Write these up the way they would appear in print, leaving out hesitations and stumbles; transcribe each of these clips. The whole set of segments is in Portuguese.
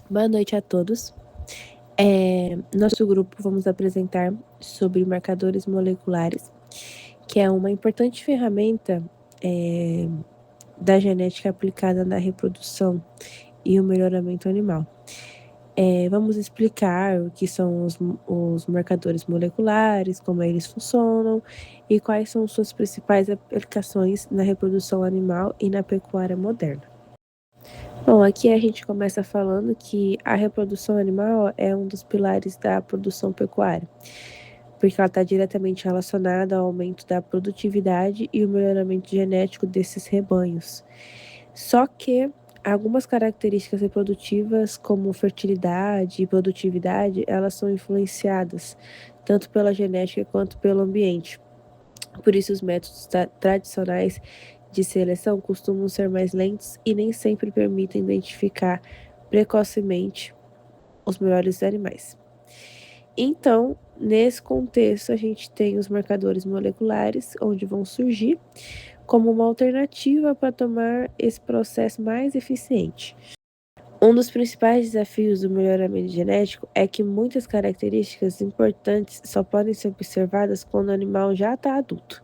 Boa noite a todos. Nosso grupo vamos apresentar sobre marcadores moleculares, que é uma importante ferramenta da genética aplicada na reprodução e o melhoramento animal. Vamos explicar o que são os marcadores moleculares, como eles funcionam e quais são suas principais aplicações na reprodução animal e na pecuária moderna. Bom, aqui a gente começa falando que a reprodução animal é um dos pilares da produção pecuária, porque ela está diretamente relacionada ao aumento da produtividade e o melhoramento genético desses rebanhos. Só que algumas características reprodutivas, como fertilidade e produtividade, elas são influenciadas tanto pela genética quanto pelo ambiente. Por isso, os métodos tradicionais de seleção costumam ser mais lentos e nem sempre permitem identificar precocemente os melhores animais. Então, nesse contexto, a gente tem os marcadores moleculares, onde vão surgir como uma alternativa para tornar esse processo mais eficiente. Um dos principais desafios do melhoramento genético é que muitas características importantes só podem ser observadas quando o animal já está adulto.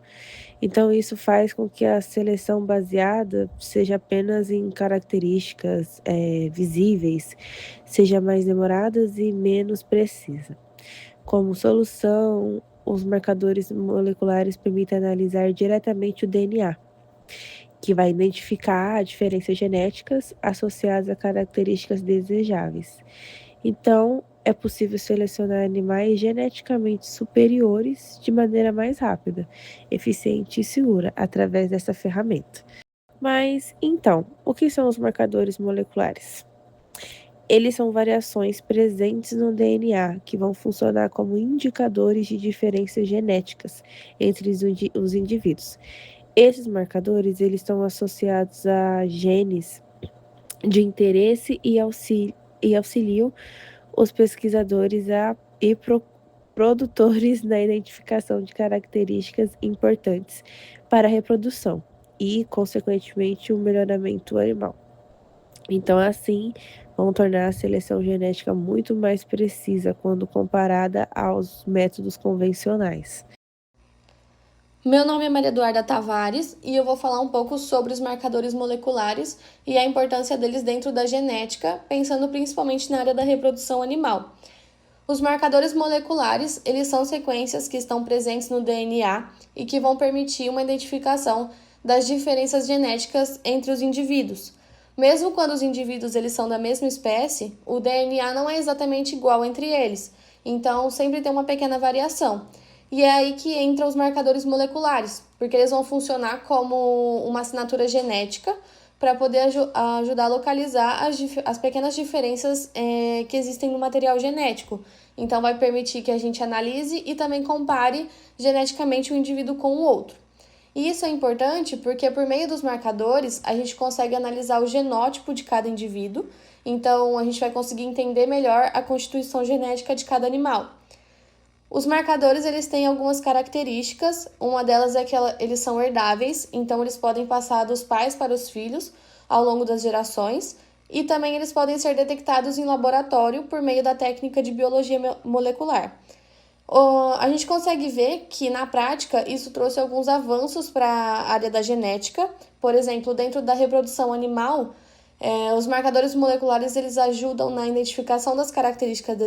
Então, isso faz com que a seleção baseada seja apenas em características visíveis, seja mais demorada e menos precisa. Como solução, os marcadores moleculares permitem analisar diretamente o DNA, que vai identificar diferenças genéticas associadas a características desejáveis. Então, é possível selecionar animais geneticamente superiores de maneira mais rápida, eficiente e segura através dessa ferramenta. Mas, então, o que são os marcadores moleculares? Eles são variações presentes no DNA que vão funcionar como indicadores de diferenças genéticas entre os indivíduos. Esses marcadores eles estão associados a genes de interesse e auxiliam os pesquisadores e produtores na identificação de características importantes para a reprodução e, consequentemente, o melhoramento animal. Então, assim, vão tornar a seleção genética muito mais precisa quando comparada aos métodos convencionais. Meu nome é Maria Eduarda Tavares e eu vou falar um pouco sobre os marcadores moleculares e a importância deles dentro da genética, pensando principalmente na área da reprodução animal. Os marcadores moleculares, eles são sequências que estão presentes no DNA e que vão permitir uma identificação das diferenças genéticas entre os indivíduos. Mesmo quando os indivíduos eles são da mesma espécie, o DNA não é exatamente igual entre eles, então sempre tem uma pequena variação. E é aí que entram os marcadores moleculares, porque eles vão funcionar como uma assinatura genética para poder ajudar a localizar as pequenas diferenças que existem no material genético. Então, vai permitir que a gente analise e também compare geneticamente um indivíduo com o outro. E isso é importante porque, por meio dos marcadores, a gente consegue analisar o genótipo de cada indivíduo, então a gente vai conseguir entender melhor a constituição genética de cada animal. Os marcadores eles têm algumas características, uma delas é que eles são herdáveis, então eles podem passar dos pais para os filhos ao longo das gerações, e também eles podem ser detectados em laboratório por meio da técnica de biologia molecular. A gente consegue ver que, na prática, isso trouxe alguns avanços para a área da genética. Por exemplo, dentro da reprodução animal, os marcadores moleculares eles ajudam na identificação das características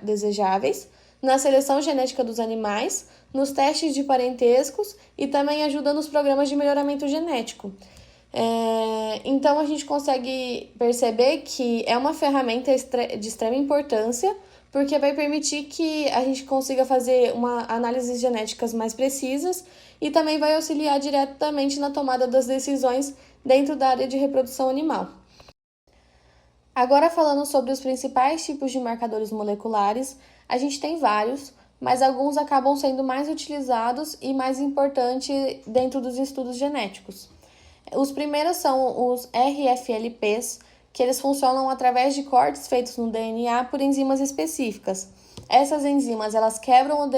desejáveis, na seleção genética dos animais, nos testes de parentescos e também ajuda nos programas de melhoramento genético. Então, a gente consegue perceber que é uma ferramenta de extrema importância, porque vai permitir que a gente consiga fazer uma análises genéticas mais precisas e também vai auxiliar diretamente na tomada das decisões dentro da área de reprodução animal. Agora, falando sobre os principais tipos de marcadores moleculares, a gente tem vários, mas alguns acabam sendo mais utilizados e mais importantes dentro dos estudos genéticos. Os primeiros são os RFLPs, que eles funcionam através de cortes feitos no DNA por enzimas específicas. Essas enzimas elas quebram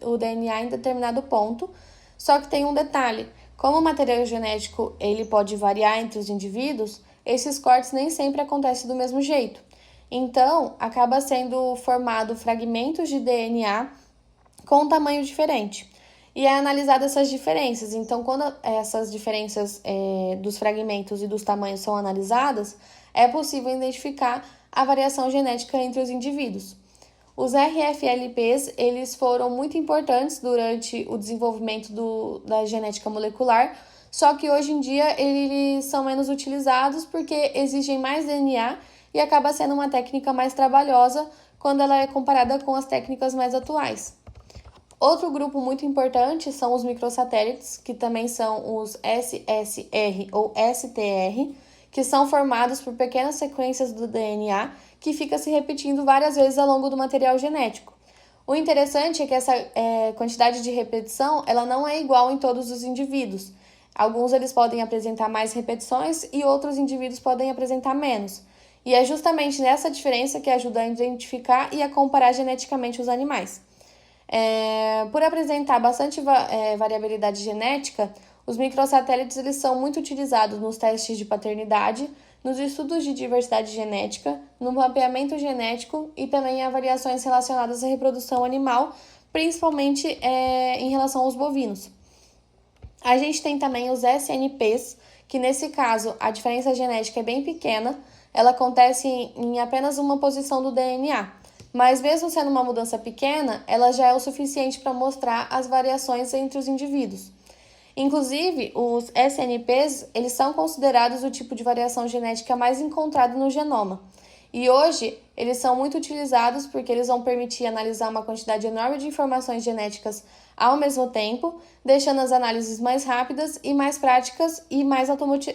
o DNA em determinado ponto, só que tem um detalhe: como o material genético ele pode variar entre os indivíduos, esses cortes nem sempre acontecem do mesmo jeito. Então, acaba sendo formado fragmentos de DNA com um tamanho diferente. E é analisada essas diferenças. Então, quando essas diferenças dos fragmentos e dos tamanhos são analisadas, é possível identificar a variação genética entre os indivíduos. Os RFLPs eles foram muito importantes durante o desenvolvimento da genética molecular, só que hoje em dia eles são menos utilizados porque exigem mais DNA e acaba sendo uma técnica mais trabalhosa quando ela é comparada com as técnicas mais atuais. Outro grupo muito importante são os microsatélites, que também são os SSR ou STR, que são formados por pequenas sequências do DNA que fica se repetindo várias vezes ao longo do material genético. O interessante é que essa quantidade de repetição ela não é igual em todos os indivíduos. Alguns eles podem apresentar mais repetições e outros indivíduos podem apresentar menos. E é justamente nessa diferença que ajuda a identificar e a comparar geneticamente os animais. Por apresentar bastante variabilidade genética, os microsatélites eles são muito utilizados nos testes de paternidade, nos estudos de diversidade genética, no mapeamento genético e também em avaliações relacionadas à reprodução animal, principalmente em relação aos bovinos. A gente tem também os SNPs, que nesse caso a diferença genética é bem pequena, ela acontece em apenas uma posição do DNA. Mas mesmo sendo uma mudança pequena, ela já é o suficiente para mostrar as variações entre os indivíduos. Inclusive, os SNPs, eles são considerados o tipo de variação genética mais encontrado no genoma. E hoje, eles são muito utilizados porque eles vão permitir analisar uma quantidade enorme de informações genéticas ao mesmo tempo, deixando as análises mais rápidas e mais práticas e mais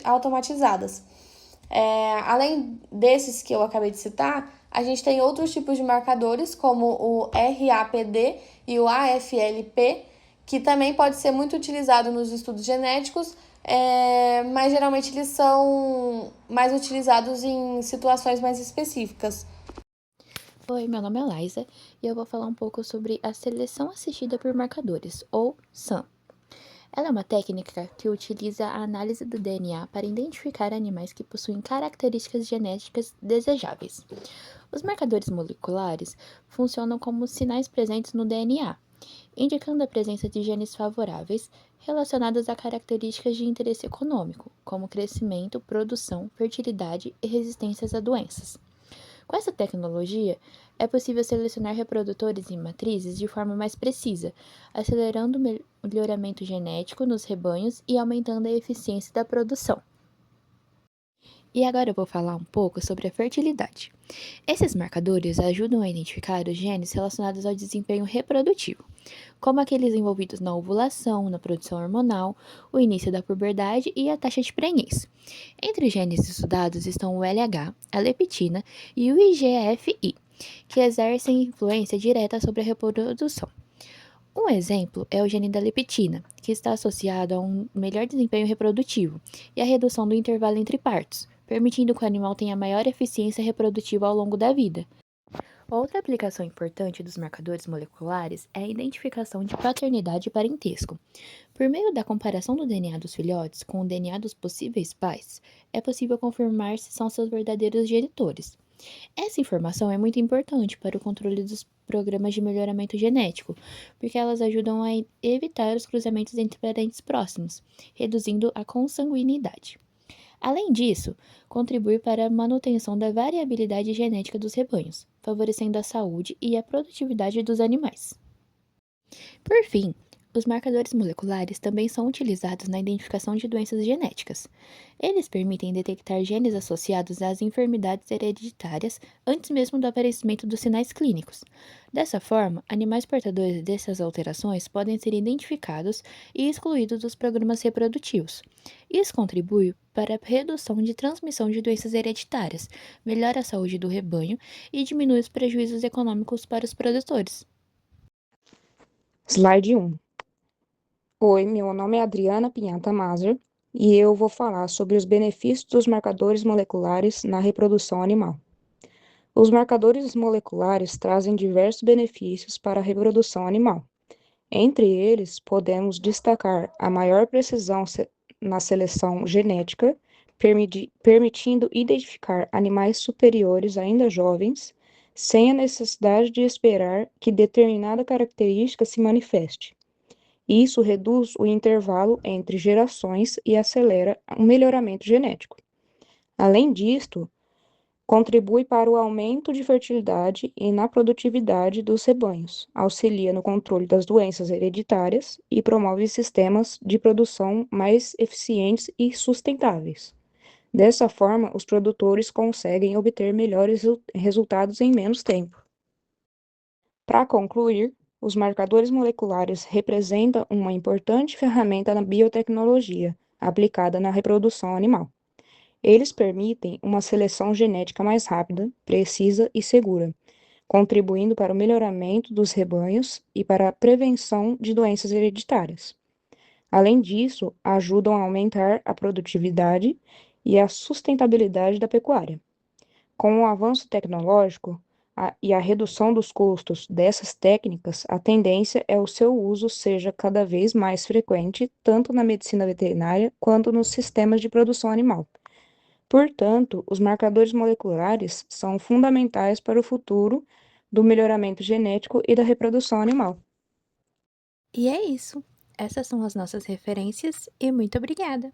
automatizadas. Além desses que eu acabei de citar, a gente tem outros tipos de marcadores, como o RAPD e o AFLP, que também pode ser muito utilizado nos estudos genéticos, mas geralmente eles são mais utilizados em situações mais específicas. Oi, meu nome é Liza e eu vou falar um pouco sobre a seleção assistida por marcadores, ou SAM. Ela é uma técnica que utiliza a análise do DNA para identificar animais que possuem características genéticas desejáveis. Os marcadores moleculares funcionam como sinais presentes no DNA, indicando a presença de genes favoráveis relacionados a características de interesse econômico, como crescimento, produção, fertilidade e resistências a doenças. Com essa tecnologia, é possível selecionar reprodutores e matrizes de forma mais precisa, acelerando o melhoramento genético nos rebanhos e aumentando a eficiência da produção. E agora eu vou falar um pouco sobre a fertilidade. Esses marcadores ajudam a identificar os genes relacionados ao desempenho reprodutivo, como aqueles envolvidos na ovulação, na produção hormonal, o início da puberdade e a taxa de prenhez. Entre os genes estudados estão o LH, a leptina e o IGF-1, que exercem influência direta sobre a reprodução. Um exemplo é o gene da leptina, que está associado a um melhor desempenho reprodutivo e a redução do intervalo entre partos, permitindo que o animal tenha maior eficiência reprodutiva ao longo da vida. Outra aplicação importante dos marcadores moleculares é a identificação de paternidade e parentesco. Por meio da comparação do DNA dos filhotes com o DNA dos possíveis pais, é possível confirmar se são seus verdadeiros genitores. Essa informação é muito importante para o controle dos programas de melhoramento genético, porque elas ajudam a evitar os cruzamentos entre parentes próximos, reduzindo a consanguinidade. Além disso, contribui para a manutenção da variabilidade genética dos rebanhos, favorecendo a saúde e a produtividade dos animais. Por fim, os marcadores moleculares também são utilizados na identificação de doenças genéticas. Eles permitem detectar genes associados às enfermidades hereditárias antes mesmo do aparecimento dos sinais clínicos. Dessa forma, animais portadores dessas alterações podem ser identificados e excluídos dos programas reprodutivos. Isso contribui para a redução de transmissão de doenças hereditárias, melhora a saúde do rebanho e diminui os prejuízos econômicos para os produtores. Slide 1. Oi, meu nome é Adriana Pinhata Mazer e eu vou falar sobre os benefícios dos marcadores moleculares na reprodução animal. Os marcadores moleculares trazem diversos benefícios para a reprodução animal. Entre eles, podemos destacar a maior precisão na seleção genética, permitindo identificar animais superiores ainda jovens, sem a necessidade de esperar que determinada característica se manifeste. Isso reduz o intervalo entre gerações e acelera o melhoramento genético. Além disto, contribui para o aumento de fertilidade e na produtividade dos rebanhos, auxilia no controle das doenças hereditárias e promove sistemas de produção mais eficientes e sustentáveis. Dessa forma, os produtores conseguem obter melhores resultados em menos tempo. Para concluir, os marcadores moleculares representam uma importante ferramenta na biotecnologia aplicada na reprodução animal. Eles permitem uma seleção genética mais rápida, precisa e segura, contribuindo para o melhoramento dos rebanhos e para a prevenção de doenças hereditárias. Além disso, ajudam a aumentar a produtividade e a sustentabilidade da pecuária. Com o avanço tecnológico e a redução dos custos dessas técnicas, a tendência é o seu uso seja cada vez mais frequente, tanto na medicina veterinária quanto nos sistemas de produção animal. Portanto, os marcadores moleculares são fundamentais para o futuro do melhoramento genético e da reprodução animal. E é isso. Essas são as nossas referências e muito obrigada!